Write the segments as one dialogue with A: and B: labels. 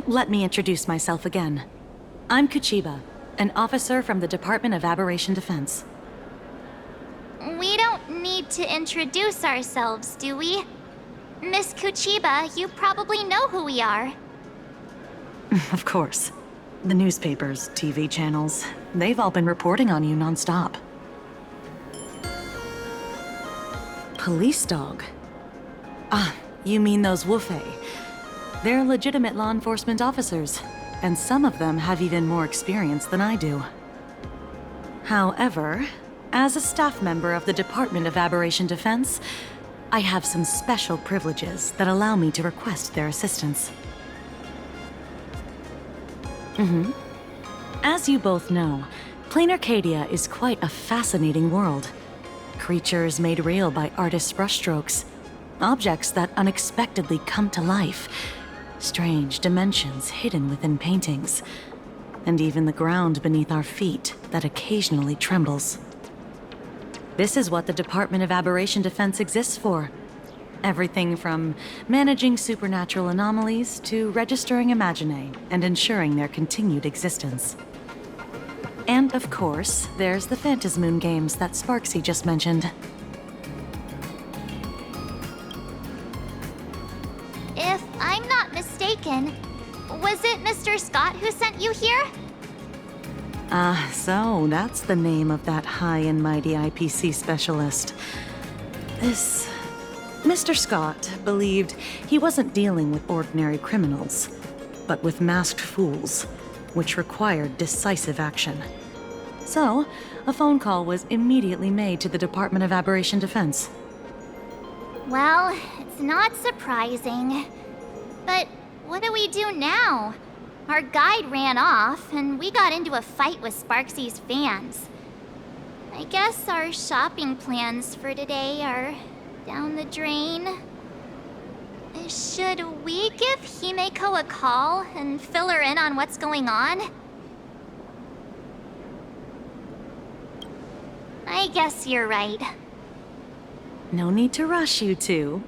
A: let me introduce myself again. I'm Kuchiba, an officer from the Department of Aberration Defense.
B: We don't need to introduce ourselves, do we? Miss Kuchiba, you probably know who we are.
A: Of course. The newspapers, TV channels, they've all been reporting on you nonstop. Police dog? Ah, you mean those Wufei. They're legitimate law enforcement officers, and some of them have even more experience than I do. However, as a staff member of the Department of Aberration Defense, I have some special privileges that allow me to request their assistance. As you both know, Planarcadia is quite a fascinating world. Creatures made real by artists' brushstrokes. Objects that unexpectedly come to life. Strange dimensions hidden within paintings. And even the ground beneath our feet that occasionally trembles. This is what the Department of Aberration Defense exists for. Everything from managing supernatural anomalies to registering imaginae and ensuring their continued existence. And of course, there's the Phantasmoon games that Sparksy just mentioned.
B: If I'm not mistaken, was it Mr. Scott who sent you here?
A: So that's the name of that high and mighty IPC specialist. This Mr. Scott believed he wasn't dealing with ordinary criminals, but with masked fools, which required decisive action. So, a phone call was immediately made to the Department of Aberration Defense.
B: Well, it's not surprising. But what do we do now? Our guide ran off, and we got into a fight with Sparksy's fans. I guess our shopping plans for today are down the drain. Should we give Himeko a call and fill her in on what's going on? I guess you're right.
A: No need to rush, you two.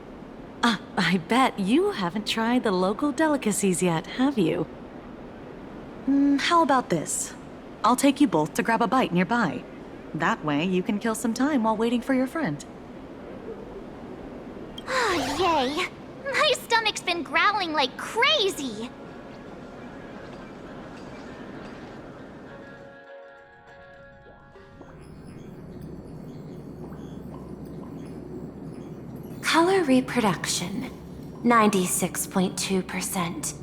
A: I bet you haven't tried the local delicacies yet, have you? How about this? I'll take you both to grab a bite nearby. That way, you can kill some time while waiting for your friend.
B: Oh, yay! My stomach's been growling like crazy!
C: Color reproduction, 96.2%.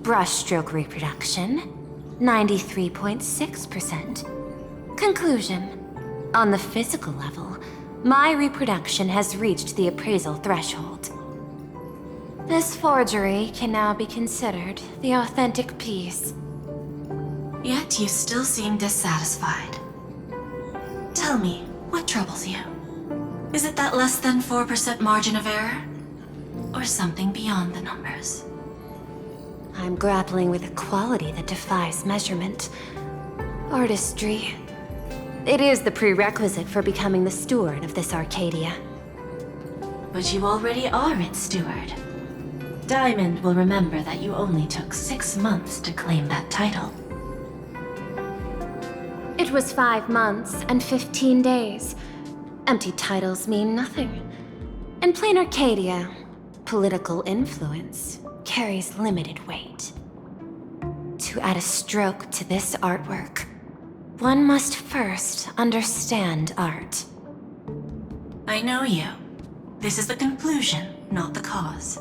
C: Brushstroke reproduction, 93.6%. Conclusion. On the physical level, my reproduction has reached the appraisal threshold. This forgery can now be considered the authentic piece.
D: Yet you still seem dissatisfied. Tell me, what troubles you? Is it that less than 4% margin of error? Or something beyond the numbers?
C: I'm grappling with a quality that defies measurement. Artistry. It is the prerequisite for becoming the steward of this Arcadia.
D: But you already are its steward. Diamond will remember that you only took 6 months to claim that title.
C: It was 5 months and 15 days. Empty titles mean nothing. In Planarcadia, political influence carries limited weight. To add a stroke to this artwork, one must first understand art.
D: I know you. This is the conclusion, not the cause.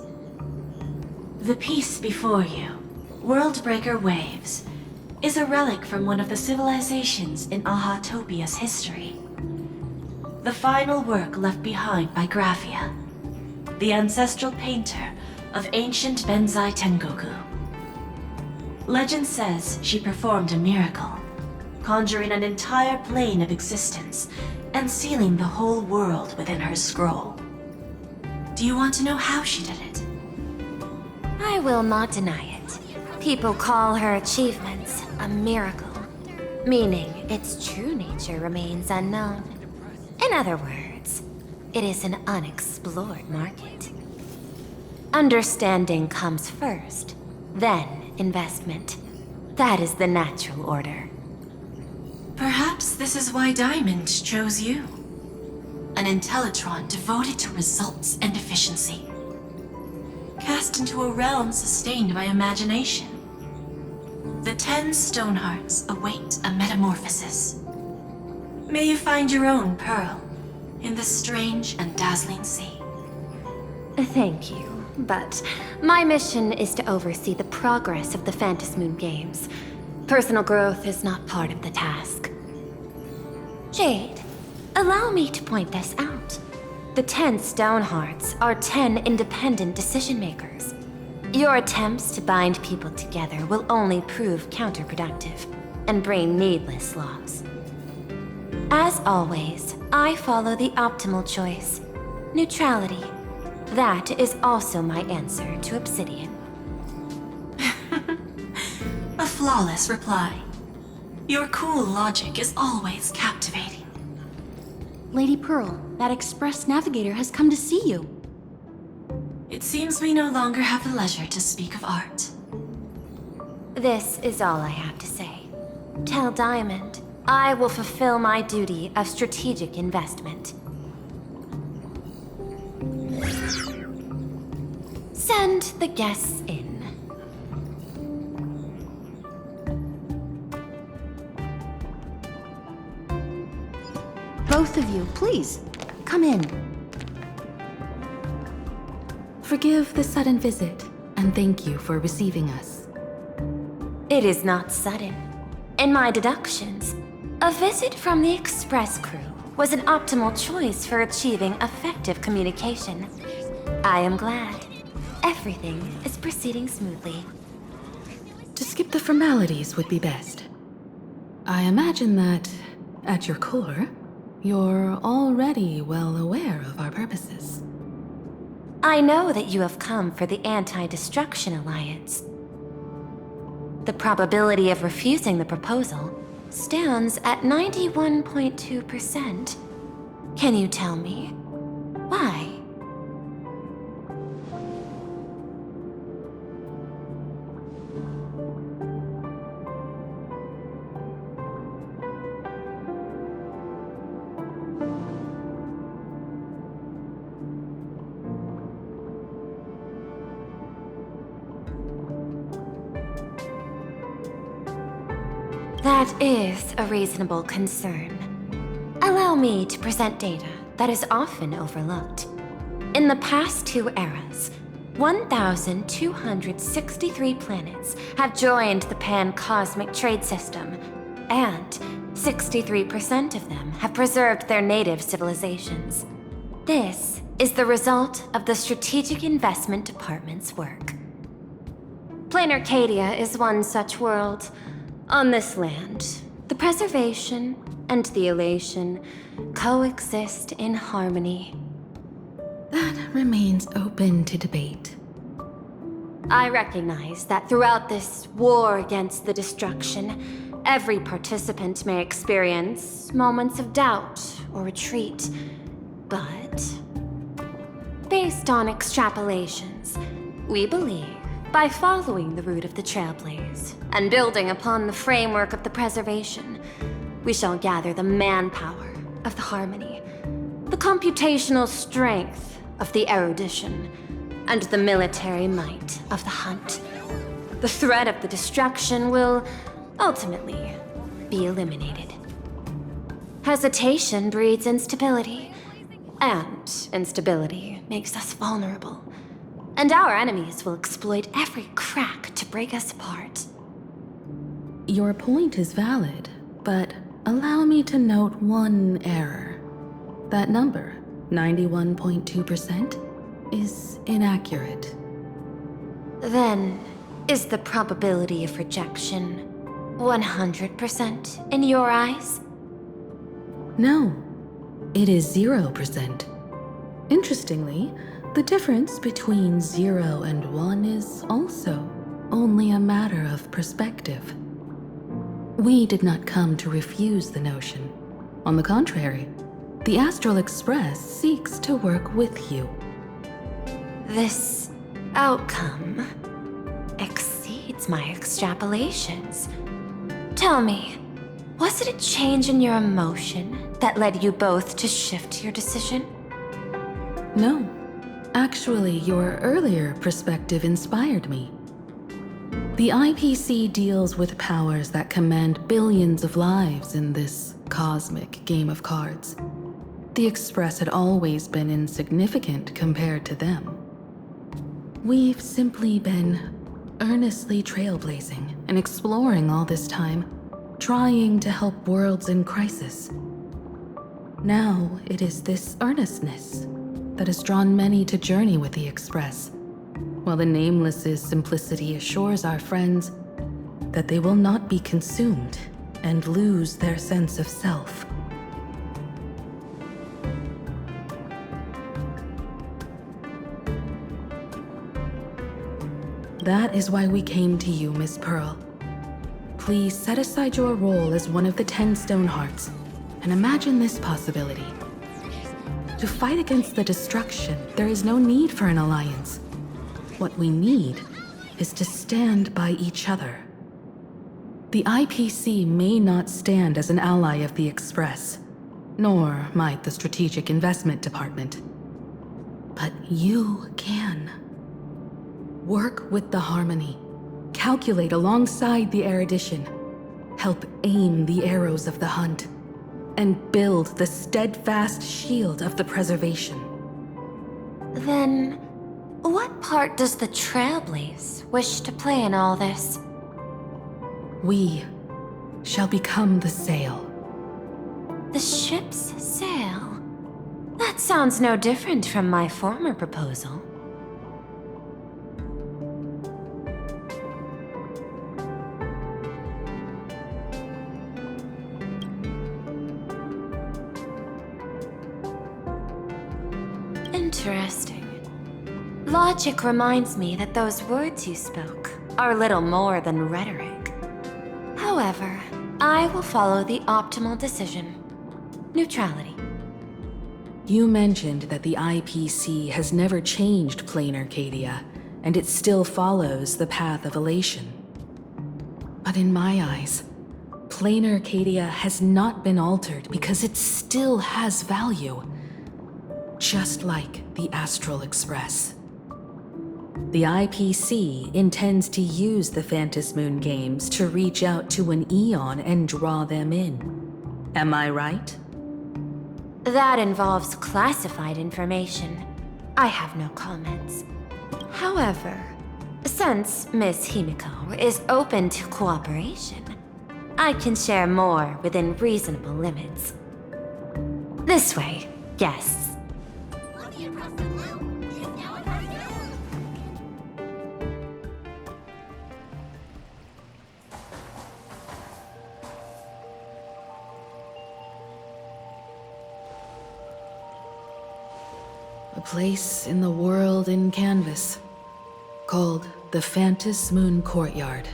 D: The piece before you, Worldbreaker Waves, is a relic from one of the civilizations in Ahatopia's history. The final work left behind by Graphia, the ancestral painter of ancient Benzai Tengoku. Legend says she performed a miracle, conjuring an entire plane of existence and sealing the whole world within her scroll. Do you want to know how she did it?
C: I will not deny it. People call her achievements a miracle, meaning its true nature remains unknown. In other words, it is an unexplored market. Understanding comes first, then investment. That is the natural order.
D: Perhaps this is why Diamond chose you. An Intellitron devoted to results and efficiency. Cast into a realm sustained by imagination. The 10 Stonehearts await a metamorphosis. May you find your own pearl in the strange and dazzling sea.
C: Thank you, but my mission is to oversee the progress of the Phantasmoon Games. Personal growth is not part of the task. Jade, allow me to point this out. The 10 Stonehearts are 10 independent decision-makers. Your attempts to bind people together will only prove counterproductive and bring needless loss. As always, I follow the optimal choice: neutrality. That is also my answer to Obsidian.
D: A flawless reply. Your cool logic is always captivating.
A: Lady Pearl, that Express Navigator has come to see you.
D: It seems we no longer have the leisure to speak of art.
C: This is all I have to say. Tell Diamond, I will fulfill my duty of strategic investment. Send the guests in.
A: Both of you, please, come in. Forgive the sudden visit, and thank you for receiving us.
C: It is not sudden. In my deductions, a visit from the Express crew was an optimal choice for achieving effective communication. I am glad. Everything is proceeding smoothly.
A: To skip the formalities would be best. I imagine that, at your core, you're already well aware of our purposes.
C: I know that you have come for the Anti-Destruction Alliance. The probability of refusing the proposal stands at 91.2%. Can you tell me why? That is a reasonable concern. Allow me to present data that is often overlooked. In the past 2 eras, 1,263 planets have joined the Pan-Cosmic Trade System, and 63% of them have preserved their native civilizations. This is the result of the Strategic Investment Department's work. Planarcadia is one such world. On this land, the preservation and the elation coexist in harmony.
A: That remains open to debate.
C: I recognize that throughout this war against the destruction, every participant may experience moments of doubt or retreat. But, based on extrapolations, we believe by following the route of the Trailblaze and building upon the framework of the preservation, we shall gather the manpower of the harmony, the computational strength of the erudition, and the military might of the hunt. The threat of the destruction will ultimately be eliminated. Hesitation breeds instability, and instability makes us vulnerable. And our enemies will exploit every crack to break us apart.
A: Your point is valid, but allow me to note one error. That number, 91.2%, is inaccurate.
C: Then, is the probability of rejection 100% in your eyes?
A: No, it is 0%. Interestingly, the difference between 0 and 1 is also only a matter of perspective. We did not come to refuse the notion. On the contrary, the Astral Express seeks to work with you.
C: This outcome exceeds supports my extrapolations. Tell me, was it a change in your emotion that led you both to shift your decision?
A: No. Actually, your earlier perspective inspired me. The IPC deals with powers that command billions of lives in this cosmic game of cards. The Express had always been insignificant compared to them. We've simply been earnestly trailblazing and exploring all this time, trying to help worlds in crisis. Now it is this earnestness that has drawn many to journey with the Express, while the Nameless's simplicity assures our friends that they will not be consumed and lose their sense of self. That is why we came to you, Miss Pearl. Please set aside your role as one of the 10 Stonehearts and imagine this possibility. To fight against the destruction, there is no need for an alliance. What we need is to stand by each other. The IPC may not stand as an ally of the Express, nor might the Strategic Investment Department. But you can. Work with the Harmony, calculate alongside the erudition, help aim the arrows of the hunt, and build the steadfast shield of the preservation.
C: Then, what part does the Trailblaze wish to play in all this?
A: We shall become the sail.
C: The ship's sail? That sounds no different from my former proposal. Interesting. Logic reminds me that those words you spoke are little more than rhetoric. However, I will follow the optimal decision. Neutrality.
A: You mentioned that the IPC has never changed Planarcadia, and it still follows the path of elation. But in my eyes, Planarcadia has not been altered because it still has value. Just like the Astral Express. The IPC intends to use the Phantasmoon games to reach out to an Eon and draw them in. Am I right?
C: That involves classified information. I have no comments. However, since Miss Himiko is open to cooperation, I can share more within reasonable limits. This way, guests.
A: A place in the world in canvas, called the Phantasmoon Courtyard.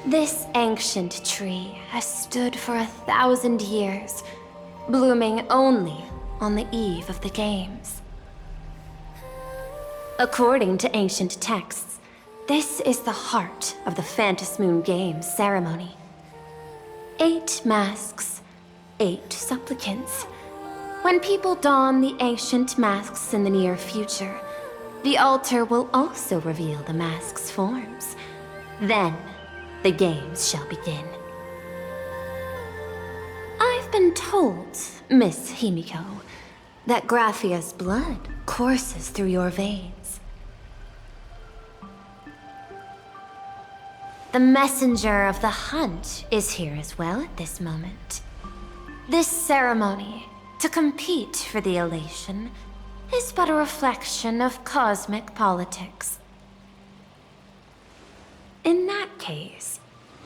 C: This ancient tree has stood for 1,000 years, blooming only on the eve of the games. According to ancient texts, this is the heart of the Phantasmoon Games ceremony. 8 masks, 8 supplicants. When people don the ancient masks in the near future, the altar will also reveal the masks' forms. Then, the games shall begin. I've been told, Miss Himiko, that Graphia's blood courses through your veins. The messenger of the hunt is here as well at this moment. This ceremony, to compete for the elation, is but a reflection of cosmic politics. In that case,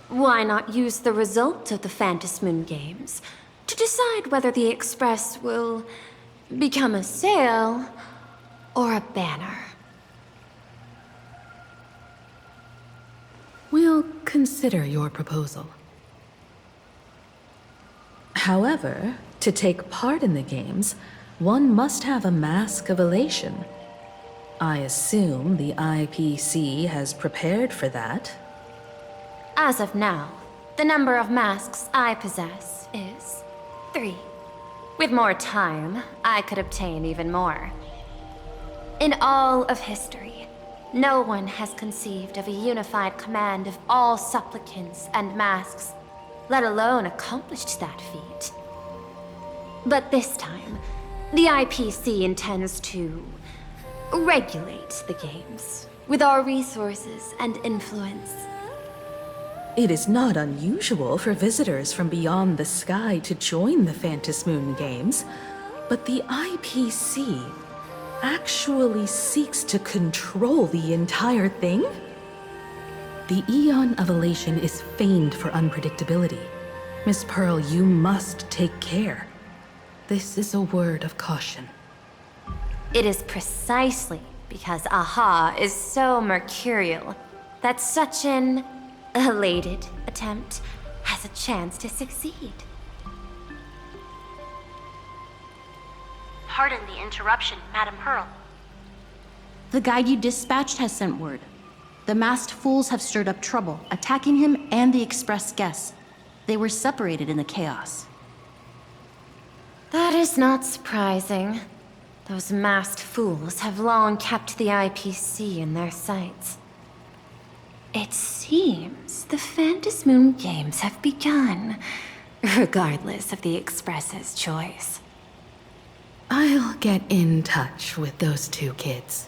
C: why not use the result of the Phantasmoon Games to decide whether the Express will become a sail or a banner?
A: We'll consider your proposal. However, to take part in the games,
E: one must have a mask of elation. I assume the IPC has prepared for that.
C: As of now, the number of masks I possess is 3. With more time, I could obtain even more. In all of history, no one has conceived of a unified command of all supplicants and masks, let alone accomplished that feat. But this time, the IPC intends to regulate the games with our resources and influence.
E: It is not unusual for visitors from beyond the sky to join the Phantasmoon Games, but the IPC actually seeks to control the entire thing? The Eon of Elation is famed for unpredictability. Miss Pearl, you must take care. This is a word of caution.
C: It is precisely because Aha is so mercurial that such an elated attempt has a chance to succeed.
F: Pardon the interruption, Madam Pearl.
G: The guide you dispatched has sent word. The masked fools have stirred up trouble, attacking him and the express guests. They were separated in the chaos.
C: That is not surprising. Those masked fools have long kept the IPC in their sights. It seems the Phantasmoon Games have begun, regardless of the Express's choice.
E: I'll get in touch with those two kids.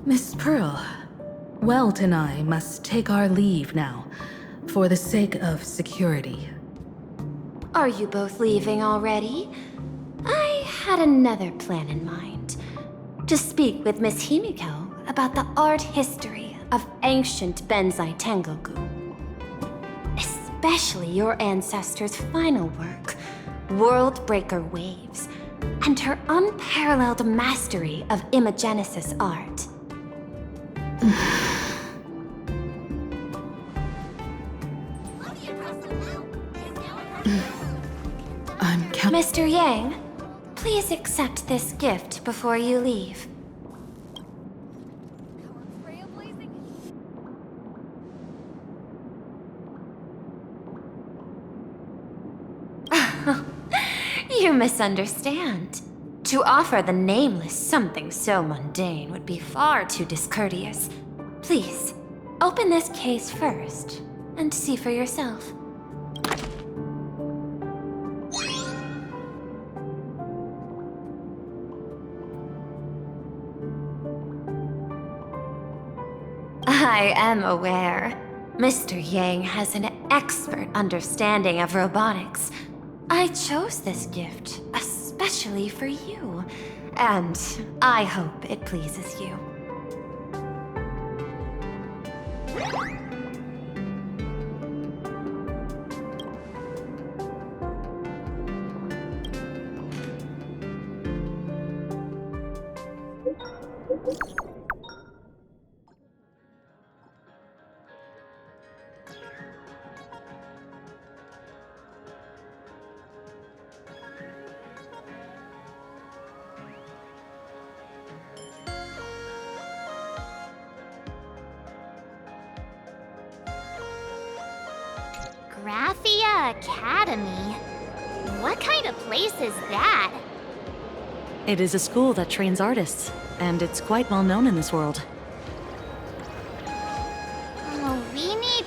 E: Miss Pearl, Welt and I must take our leave now, for the sake of security.
C: Are you both leaving already? I had another plan in mind. To speak with Miss Himiko about the art history of ancient Benzai Tengoku. Especially your ancestors' final work, World Breaker Waves, and her unparalleled mastery of imagenesis art. Mr. Yang, please accept this gift before you leave. You misunderstand. To offer the Nameless something so mundane would be far too discourteous. Please, open this case first, and see for yourself. I am aware. Mr. Yang has an expert understanding of robotics. I chose this gift especially for you, and I hope it pleases you.
B: Graphia Academy? What kind of place is that?
A: It is a school that trains artists, and it's quite well known in this world.
B: Oh, we need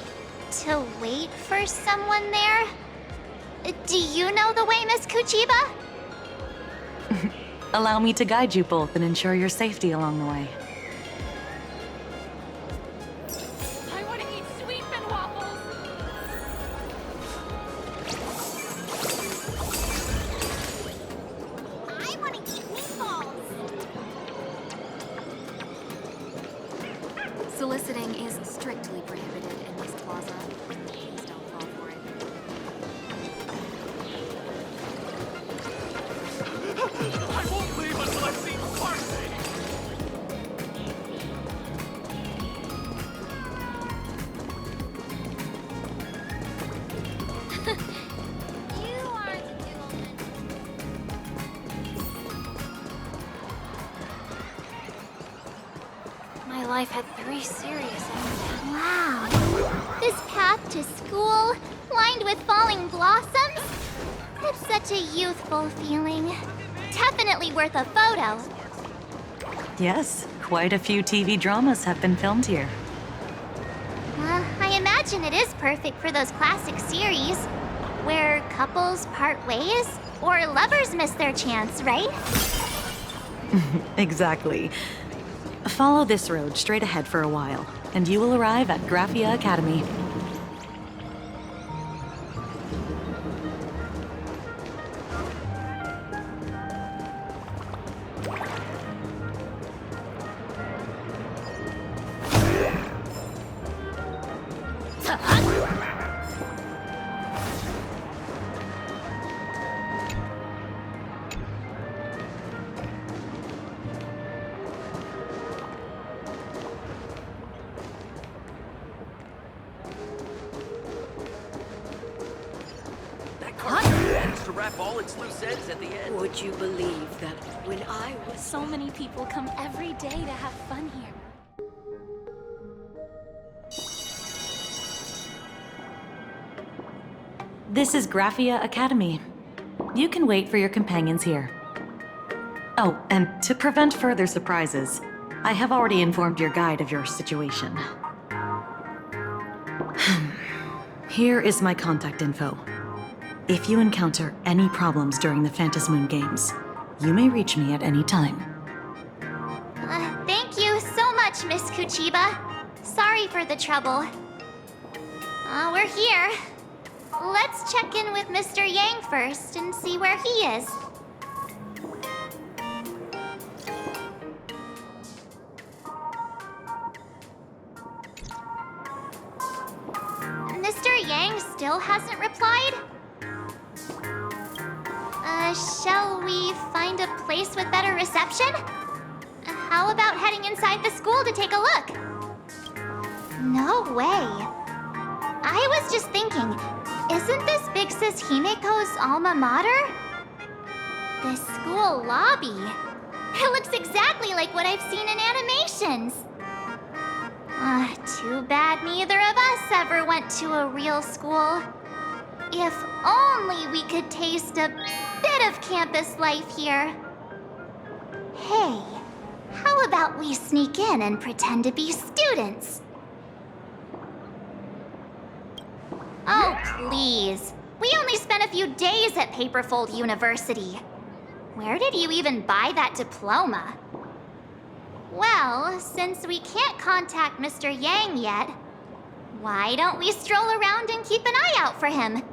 B: to wait for someone there? Do you know the way, Miss Kuchiba?
A: Allow me to guide you both and ensure your safety along the way.
H: I want to eat sweet and waffles.
B: I want to eat meatballs.
I: Soliciting is strictly prohibited in this plaza. Please don't fall for it.
J: I won't leave until I've seen Parsley!
B: You aren't a gentleman.
I: My life had 3 serious accidents.
B: Wow. This path to school, lined with falling blossoms? It's such a youthful feeling. Definitely worth a photo.
A: Yes, quite a few TV dramas have been filmed here.
B: I imagine it is perfect for those classic series where couples part ways or lovers miss their chance, right?
A: Exactly. Follow this road straight ahead for a while, and you will arrive at Graphia Academy.
J: That cartoon managed to wrap all its loose ends at the end.
K: Would you believe that when I was...
I: So many people come every day to have fun here.
A: This is Graphia Academy. You can wait for your companions here. Oh, and to prevent further surprises, I have already informed your guide of your situation. Here is my contact info. If you encounter any problems during the Phantasmoon Games, you may reach me at any time.
B: Thank you so much, Miss Kuchiba. Sorry for the trouble. We're here. Let's check in with Mr. Yang first and see where he is. Mr. Yang still hasn't replied? Shall we find a place with better reception? How about heading inside the school to take a look? No way. I was just thinking, isn't this Big Sis Himiko's alma mater? The school lobby. It looks exactly like what I've seen in animations. Too bad neither of us ever went to a real school. If only we could taste a bit of campus life here. Hey, how about we sneak in and pretend to be students? Oh, please. We only spent a few days at Paperfold University. Where did you even buy that diploma? Well, since we can't contact Mr. Yang yet, why don't we stroll around and keep an eye out for him?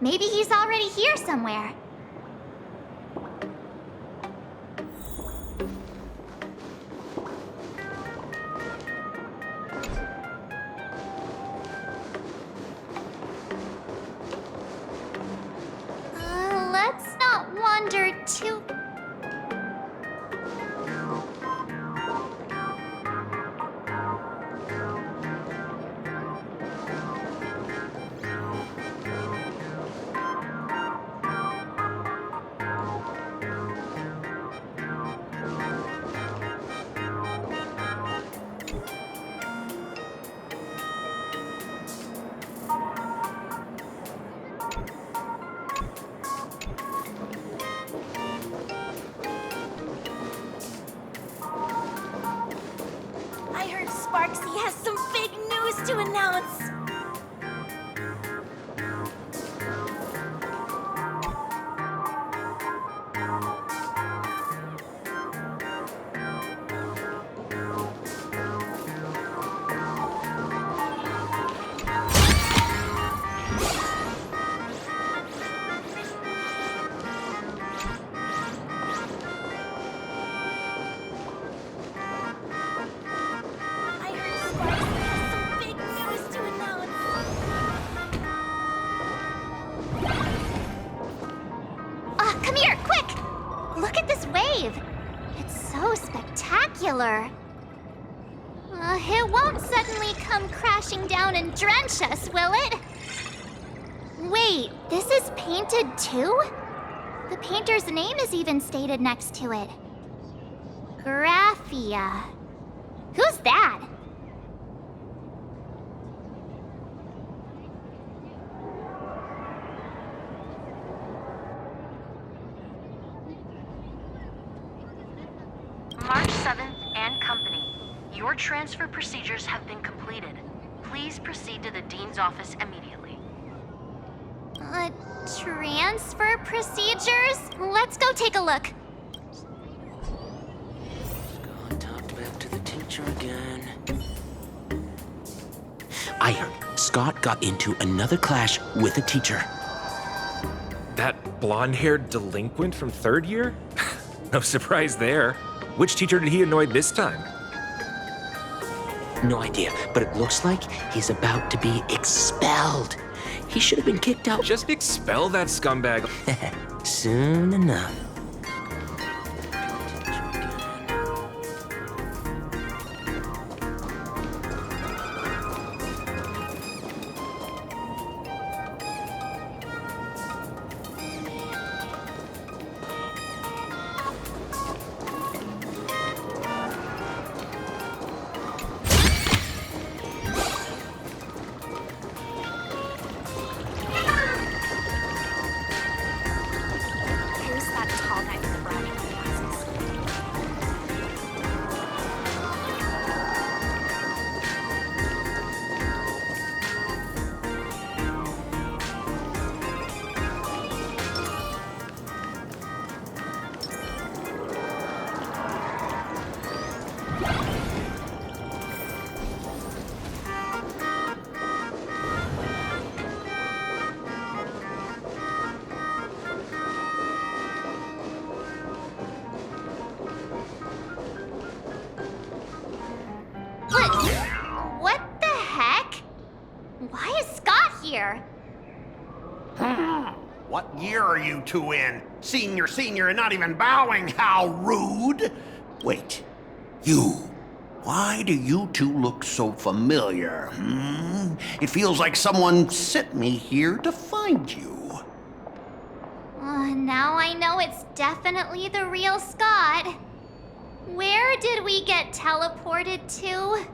B: Maybe he's already here somewhere. Let's not wander too... I heard Sparksy has some big news to announce. Come here, quick! Look at this wave. It's so spectacular. It won't suddenly come crashing down and drench us, will it? Wait, this is painted too? The painter's name is even stated next to it. Graphia. Who's that?
F: March 7th and Company. Your transfer procedures have been completed. Please proceed to the Dean's office immediately.
B: Transfer procedures? Let's go take a look.
J: Scott talked back to the teacher again. I heard Scott got into another clash with a teacher.
L: That blonde-haired delinquent from third year? No surprise there. Which teacher did he annoy this time?
J: No idea, but it looks like he's about to be expelled. He should have been kicked out.
L: Just expel that scumbag.
J: Soon enough.
I: Who's that tall guy with the brown glasses?
B: What the heck? Why is Scott here?
M: What year are you two in? Senior, and not even bowing. How rude. Wait, you. Why do you two look so familiar? It feels like someone sent me here to find you.
B: Now I know it's definitely the real Scott. Where did we get teleported to?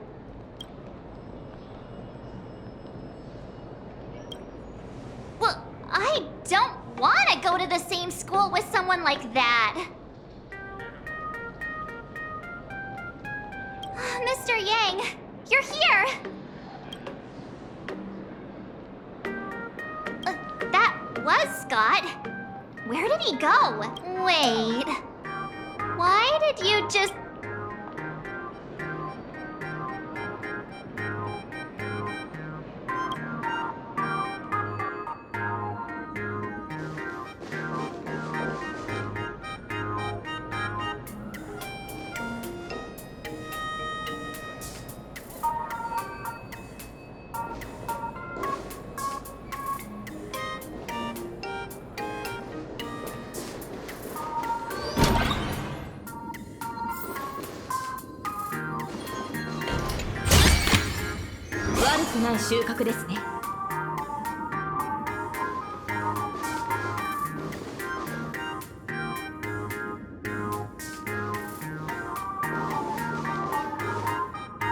B: Well, I don't want to go to the same school with someone like that. Mr. Yang, you're here. That was Scott. Where did he go? Wait. Why did you just...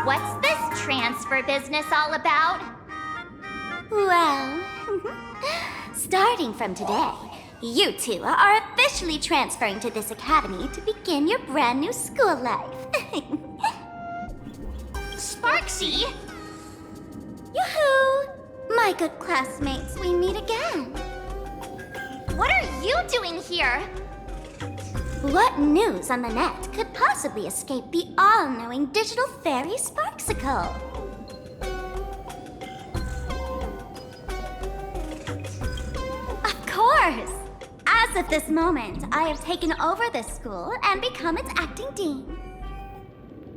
B: What's this transfer business all about?
N: Well, starting from today, you two are officially transferring to this academy to begin your brand new school life.
B: Sparksy!
N: Yoo-hoo! My good classmates, we meet again.
B: What are you doing here?
N: What news on the net could possibly escape the all-knowing digital fairy Sparksicle? Of course! As of this moment, I have taken over this school and become its acting dean.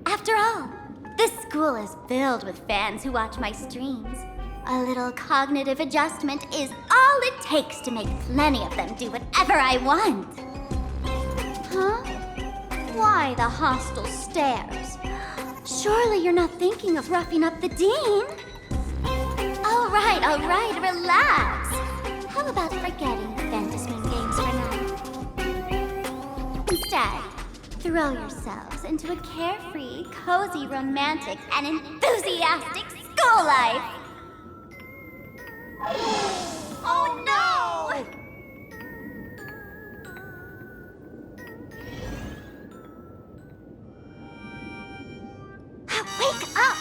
N: After all, this school is filled with fans who watch my streams. A little cognitive adjustment is all it takes to make plenty of them do whatever I want. Huh? Why the hostile stares? Surely you're not thinking of roughing up the dean? All right, relax. How about forgetting the Fantasy games for now? Instead, throw yourselves into a carefree, cozy, romantic, and enthusiastic school life.
B: Oh no! Wake up!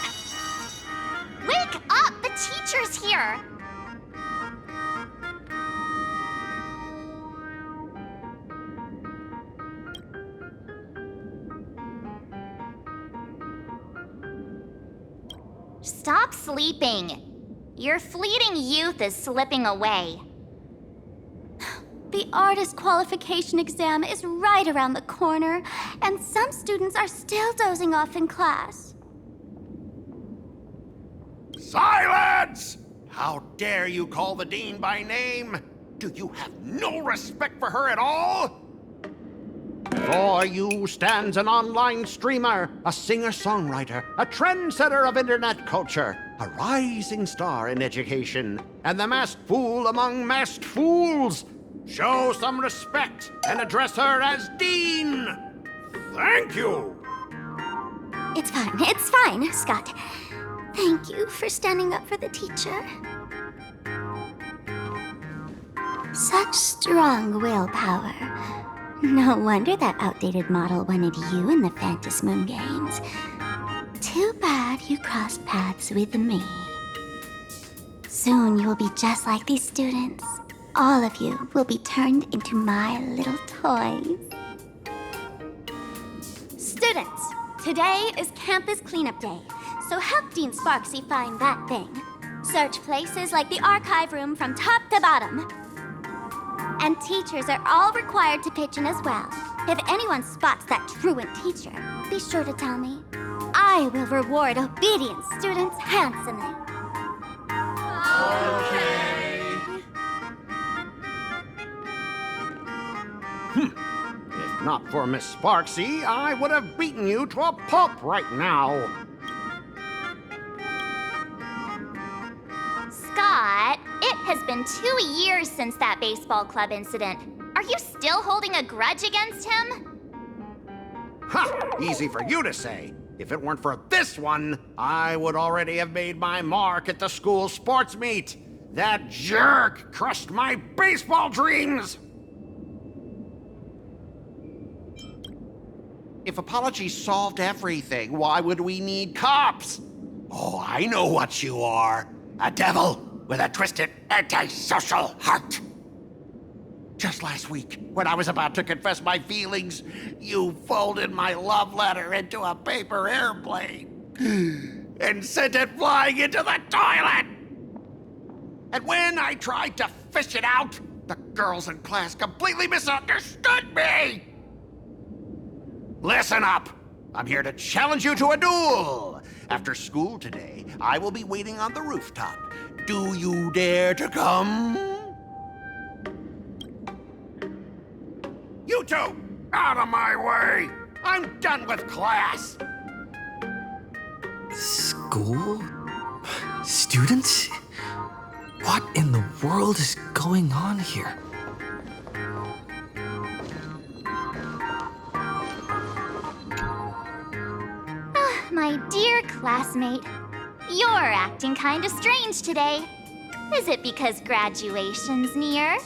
B: Wake up! The teacher's here! Stop sleeping. Your fleeting youth is slipping away.
N: The artist qualification exam is right around the corner, and some students are still dozing off in class.
M: Silence! How dare you call the dean by name? Do you have no respect for her at all? Before you stands an online streamer, a singer-songwriter, a trendsetter of internet culture, a rising star in education, and the masked fool among masked fools. Show some respect and address her as Dean. Thank you.
N: It's fine, Scott. Thank you for standing up for the teacher. Such strong willpower. No wonder that outdated model wanted you in the Phantasmoon games. Too bad you crossed paths with me. Soon you will be just like these students. All of you will be turned into my little toys. Students, today is campus cleanup day, so help Dean Sparksy find that thing. Search places like the archive room from top to bottom. And teachers are all required to pitch in as well. If anyone spots that truant teacher, be sure to tell me. I will reward obedient students handsomely.
M: If not for Miss Sparksy, I would have beaten you to a pulp right now.
B: Scott, it has been 2 years since that baseball club incident. Are you still holding a grudge against him?
M: Ha! Easy for you to say. If it weren't for this one, I would already have made my mark at the school sports meet. That jerk crushed my baseball dreams! If apologies solved everything, why would we need cops? Oh, I know what you are. A devil with a twisted, antisocial heart. Just last week, when I was about to confess my feelings, you folded my love letter into a paper airplane and sent it flying into the toilet. And when I tried to fish it out, the girls in class completely misunderstood me. Listen up. I'm here to challenge you to a duel. After school today, I will be waiting on the rooftop. Do you dare to come? You two, out of my way! I'm done with class!
J: School? Students? What in the world is going on here?
B: My dear classmate, you're acting kinda strange today. Is it because graduation's near?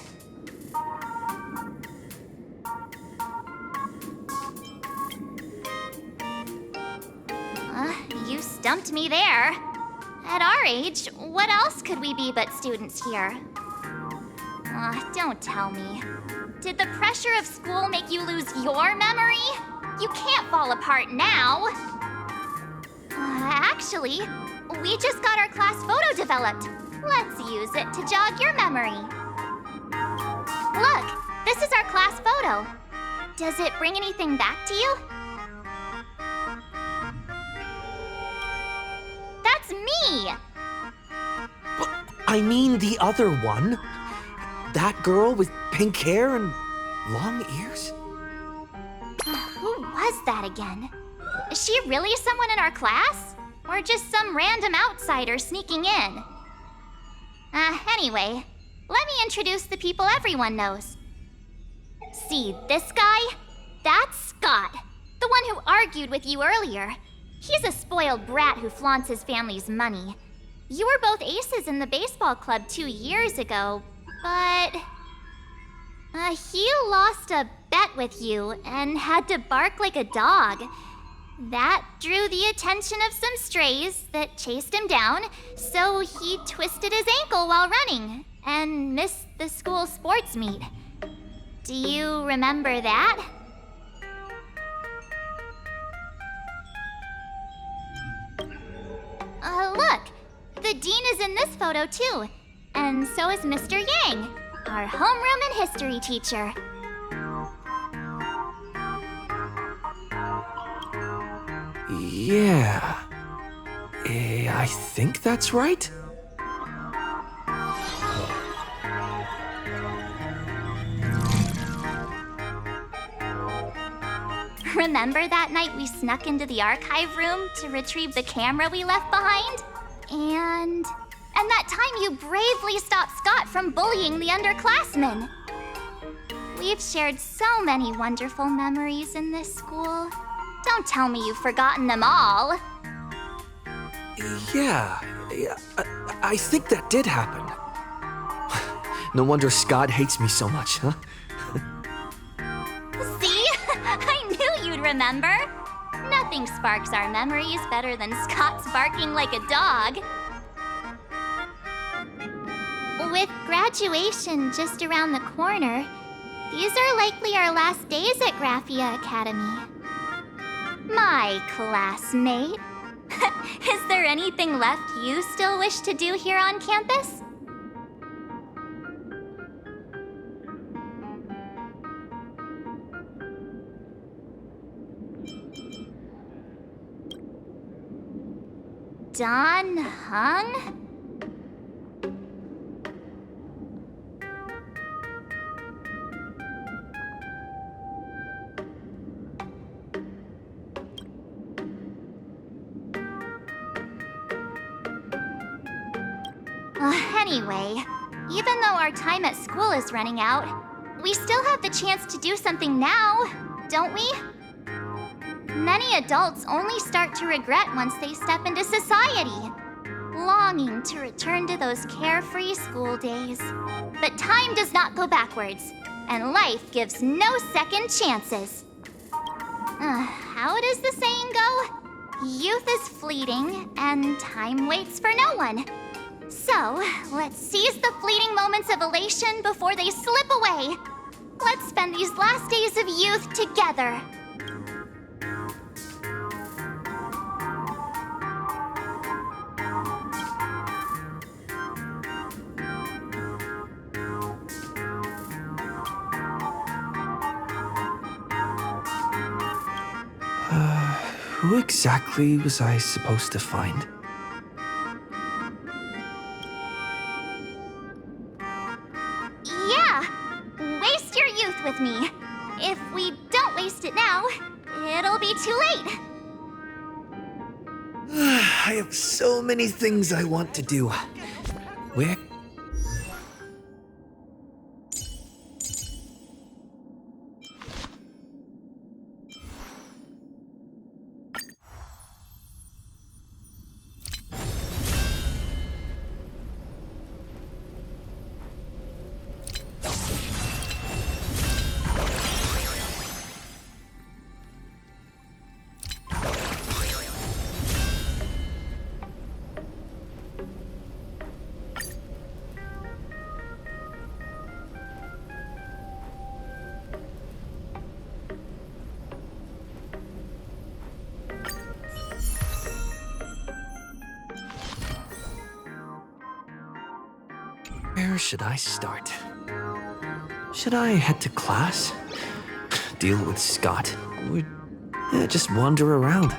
B: You stumped me there. At our age, what else could we be but students here? Don't tell me. Did the pressure of school make you lose your memory? You can't fall apart now. Actually, we just got our class photo developed. Let's use it to jog your memory. Look, this is our class photo. Does it bring anything back to you? That's me!
J: But I mean the other one. That girl with pink hair and long ears?
B: Who was that again? Is she really someone in our class? Or just some random outsider sneaking in? Anyway, let me introduce the people everyone knows. See this guy? That's Scott, the one who argued with you earlier. He's a spoiled brat who flaunts his family's money. You were both aces in the baseball club 2 years ago, but... he lost a bet with you and had to bark like a dog. That drew the attention of some strays that chased him down, so he twisted his ankle while running and missed the school sports meet. Do you remember that? Look, the dean is in this photo too, and so is Mr. Yang, our homeroom and history teacher.
J: Yeah. I think that's right.
B: Remember that night we snuck into the archive room to retrieve the camera we left behind? And that time you bravely stopped Scott from bullying the underclassmen. We've shared so many wonderful memories in this school. Don't tell me you've forgotten them all.
J: Yeah, I think that did happen. No wonder Scott hates me so much, huh?
B: See? I knew you'd remember. Nothing sparks our memories better than Scott's barking like a dog. With graduation just around the corner, these are likely our last days at Graphia Academy. My classmate. Is there anything left you still wish to do here on campus? Don Hung? Anyway, even though our time at school is running out, we still have the chance to do something now, don't we? Many adults only start to regret once they step into society, longing to return to those carefree school days. But time does not go backwards, and life gives no second chances. How does the saying go? Youth is fleeting, and time waits for no one. So, let's seize the fleeting moments of elation before they slip away. Let's spend these last days of youth together.
J: Who exactly was I supposed to find?
B: Yeah! Waste your youth with me. If we don't waste it now, it'll be too late.
J: I have so many things I want to do. Where? Where should I start? Should I head to class? Deal with Scott? Or just wander around?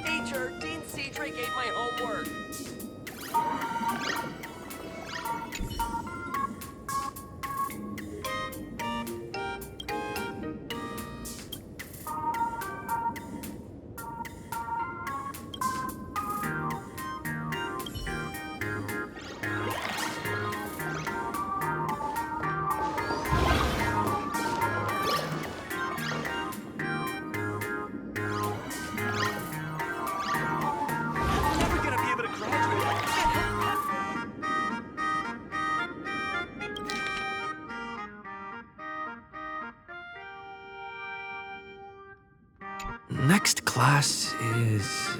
O: Teacher, Dean Cedric ate my homework.
J: Next class is...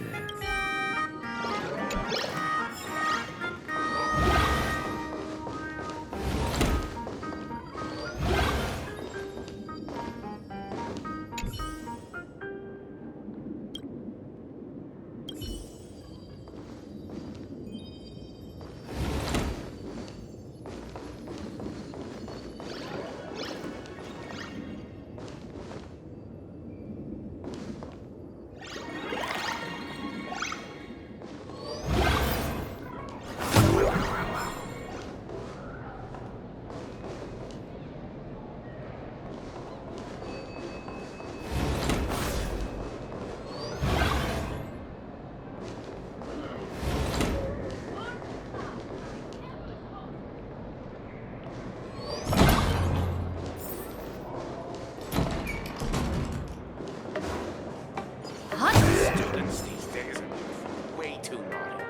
L: Students these days are way too naughty.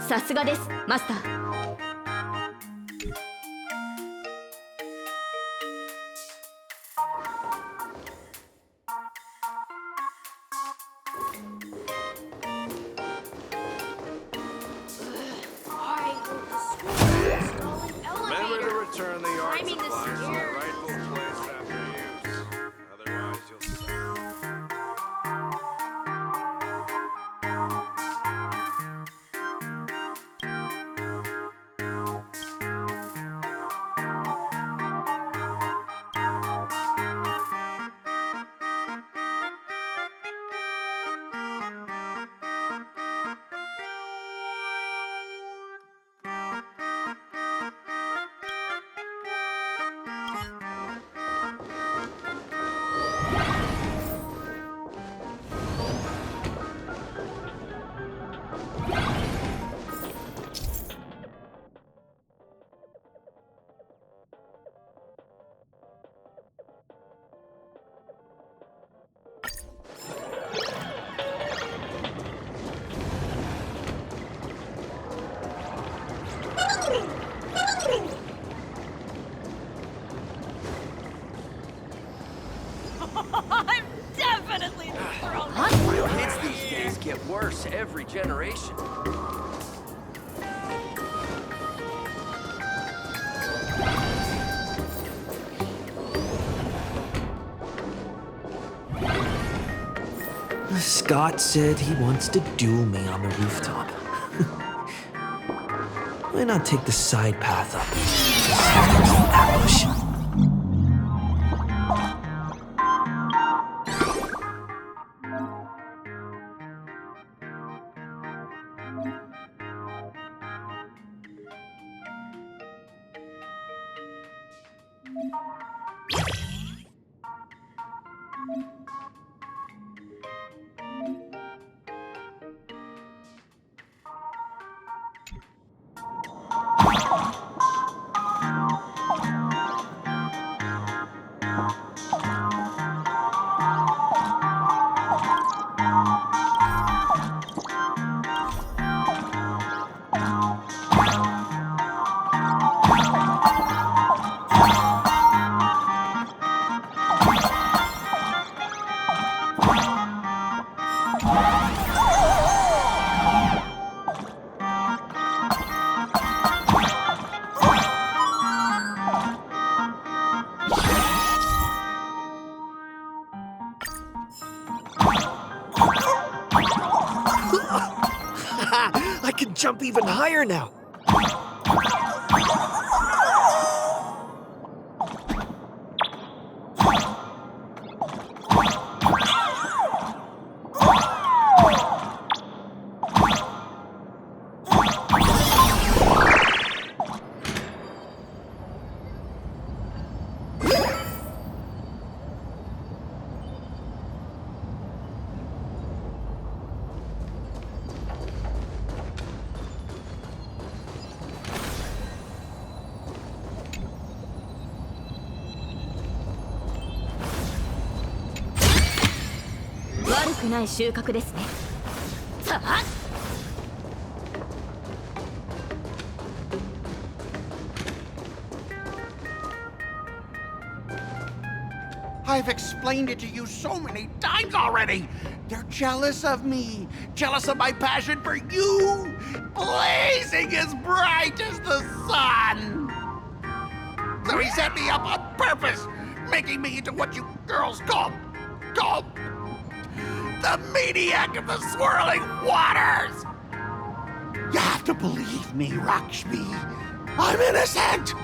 P: さすがです、マスター。
Q: Remember to return the art supplies to the rightful place after use. Otherwise, you'll
H: I'm definitely thrilled.
O: Kids these days get worse every generation.
J: Scott said he wants to duel me on the rooftop. Why not take the side path up? Ambush. I can jump even higher now.
M: I've explained it to you so many times already. They're jealous of me, jealous of my passion for you, blazing as bright as the sun. So he set me up on purpose, making me into what you girls call the maniac of the swirling waters. You have to believe me, Rakshmi. I'm innocent.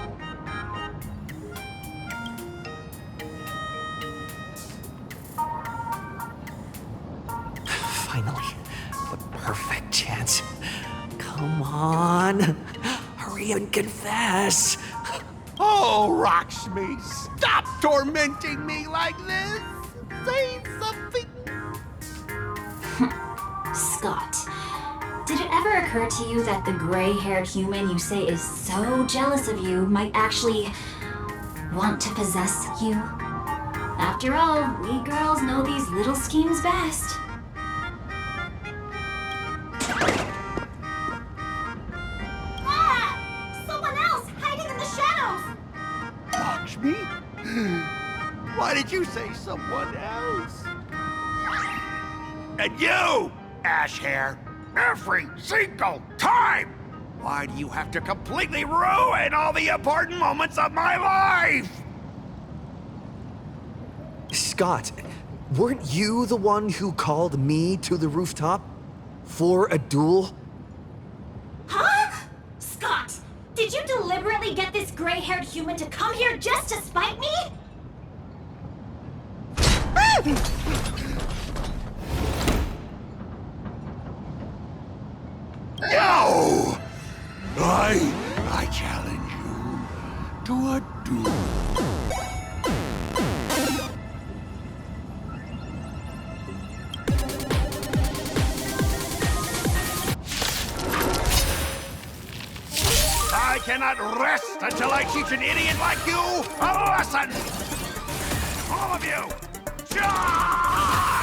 M: Finally, the perfect chance. Come on, hurry
J: even confess.
M: Oh, Rocksmith, stop tormenting me like this! Say something!
C: Scott, did it ever occur to you that the gray-haired human you say is so jealous of you might actually want to possess you? After all, we girls know these little schemes best.
N: Ah! Someone else hiding in the shadows!
M: Rocksmith? Why did you say someone else? And you, Ashhair, every single time! Why do you have to completely ruin all the important moments of my life?
J: Scott, weren't you the one who called me to the rooftop? For a duel?
C: Huh? Scott, did you deliberately get this gray-haired human to come here just to spite me?
M: No! I challenge you to a duel. I cannot rest until I teach an idiot like you a lesson! All of you! Charge!